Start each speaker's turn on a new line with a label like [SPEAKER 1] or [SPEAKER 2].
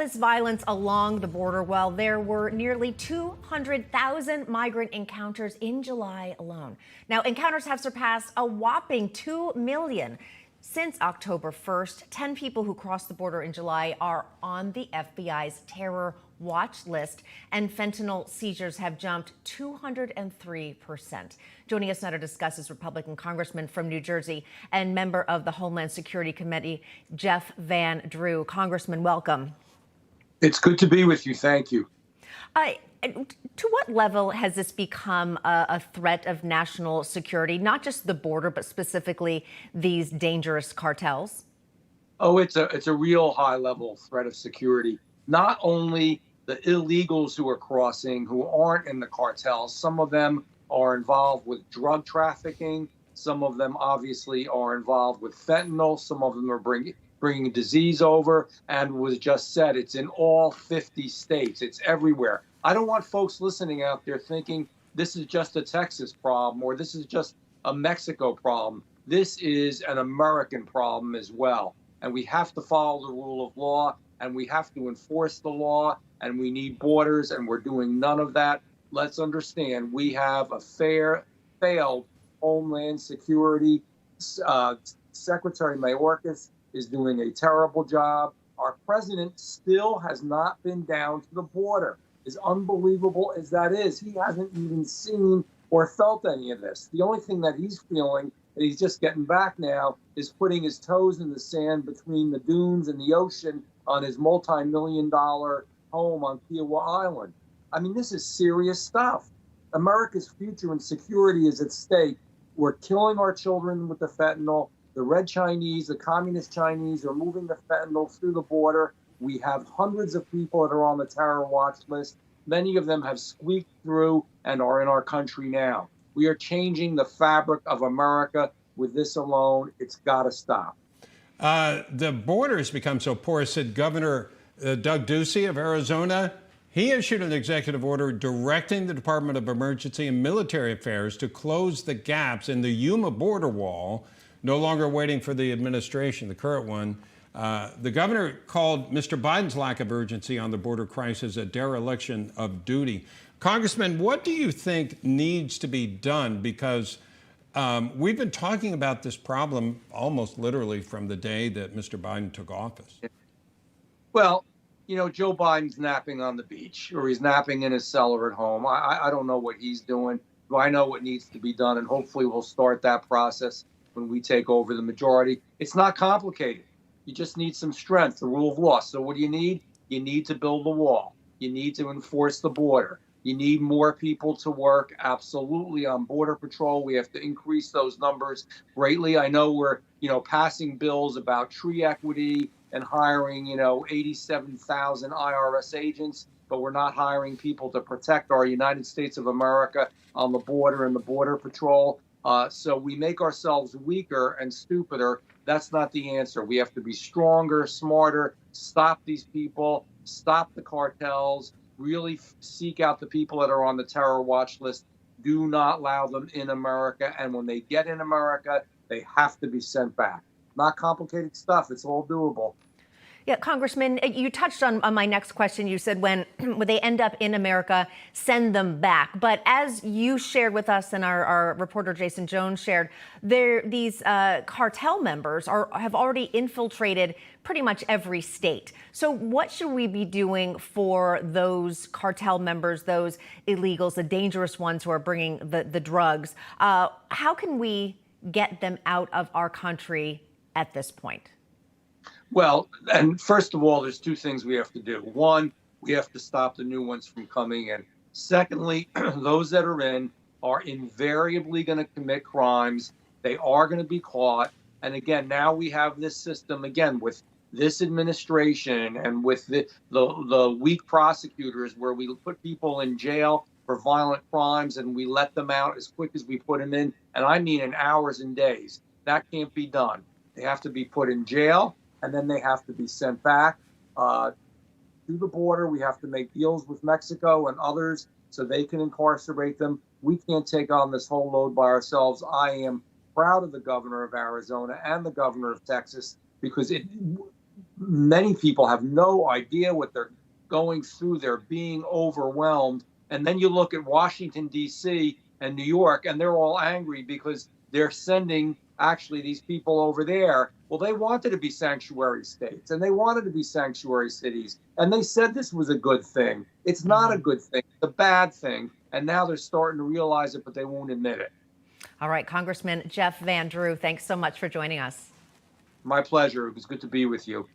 [SPEAKER 1] this violence along the border, well, there were nearly 200,000 migrant encounters in July alone. Now, encounters have surpassed a whopping 2 million. Since October 1st, 10 people who crossed the border in July are on the FBI's terror watch list, and fentanyl seizures have jumped 203%. Joining us now to discuss is Republican Congressman from New Jersey and member of the Homeland Security Committee, Jeff Van Drew. Congressman, welcome.
[SPEAKER 2] It's good to be with you. Thank you.
[SPEAKER 1] To what level has this become a threat of national security, not just the border, but specifically these dangerous cartels?
[SPEAKER 2] Oh, it's a real high level threat of security. Not only the illegals who are crossing, who aren't in the cartels, some of them are involved with drug trafficking. Some of them obviously are involved with fentanyl. Some of them are bringing disease over. And was just said, it's in all 50 states. It's everywhere. I don't want folks listening out there thinking this is just a Texas problem or this is just a Mexico problem. This is an American problem as well. And we have to follow the rule of law, and we have to enforce the law, and we need borders, and we're doing none of that. Let's understand, we have a failed Homeland Security. Secretary Mayorkas is doing a terrible job. Our president still has not been down to the border. As unbelievable as that is, he hasn't even seen or felt any of this. The only thing that he's feeling, and he's just getting back now, is putting his toes in the sand between the dunes and the ocean on his multi-million-dollar home on Kiowa Island. I mean, this is serious stuff. America's future and security is at stake. We're killing our children with the fentanyl. The Red Chinese, the Communist Chinese are moving the fentanyl through the border. We have hundreds of people that are on the terror watch list. Many of them have squeaked through and are in our country now. We are changing the fabric of America with this alone. It's got to stop.
[SPEAKER 3] The border has become so porous, said Governor Doug Ducey of Arizona. He issued an executive order directing the Department of Emergency and Military Affairs to close the gaps in the Yuma border wall, no longer waiting for the administration, the current one. The governor called Mr. Biden's lack of urgency on the border crisis a dereliction of duty. Congressman, what do you think needs to be done? Because we've been talking about this problem almost literally from the day that Mr. Biden took office.
[SPEAKER 2] Well, you know, Joe Biden's napping on the beach, or he's napping in his cellar at home. I don't know what he's doing, but I know what needs to be done, and hopefully we'll start that process when we take over the majority. It's not complicated. You just need some strength, the rule of law. So what do you need? You need to build the wall. You need to enforce the border. You need more people to work absolutely on Border Patrol. We have to increase those numbers greatly. I know we're, passing bills about tree equity and hiring, 87,000 IRS agents, but we're not hiring people to protect our United States of America on the border and the Border Patrol. So we make ourselves weaker and stupider. That's not the answer. We have to be stronger, smarter, stop these people, stop the cartels, really seek out the people that are on the terror watch list. Do not allow them in America. And when they get in America, they have to be sent back. Not complicated stuff. It's all doable.
[SPEAKER 1] Yeah, Congressman, you touched on my next question. You said when they end up in America, send them back. But as you shared with us and our reporter Jason Jones shared, these cartel members have already infiltrated pretty much every state. So what should we be doing for those cartel members, those illegals, the dangerous ones who are bringing the drugs? How can we get them out of our country at this point?
[SPEAKER 2] Well, and first of all, there's two things we have to do. One, we have to stop the new ones from coming in. Secondly, those that are in are invariably going to commit crimes. They are going to be caught. And again, now we have this system, again, with this administration and with the weak prosecutors where we put people in jail for violent crimes and we let them out as quick as we put them in. And I mean in hours and days. That can't be done. They have to be put in jail. And then they have to be sent back to the border. We have to make deals with Mexico and others so they can incarcerate them. We can't take on this whole load by ourselves. I am proud of the governor of Arizona and the governor of Texas because many people have no idea what they're going through. They're being overwhelmed. And then you look at Washington, D.C. and New York, and they're all angry because they're sending actually these people over there. Well, they wanted to be sanctuary states and they wanted to be sanctuary cities. And they said this was a good thing. It's not a good thing. It's a bad thing. And now they're starting to realize it, but they won't admit it.
[SPEAKER 1] All right, Congressman Jeff Van Drew, thanks so much for joining us.
[SPEAKER 2] My pleasure. It was good to be with you.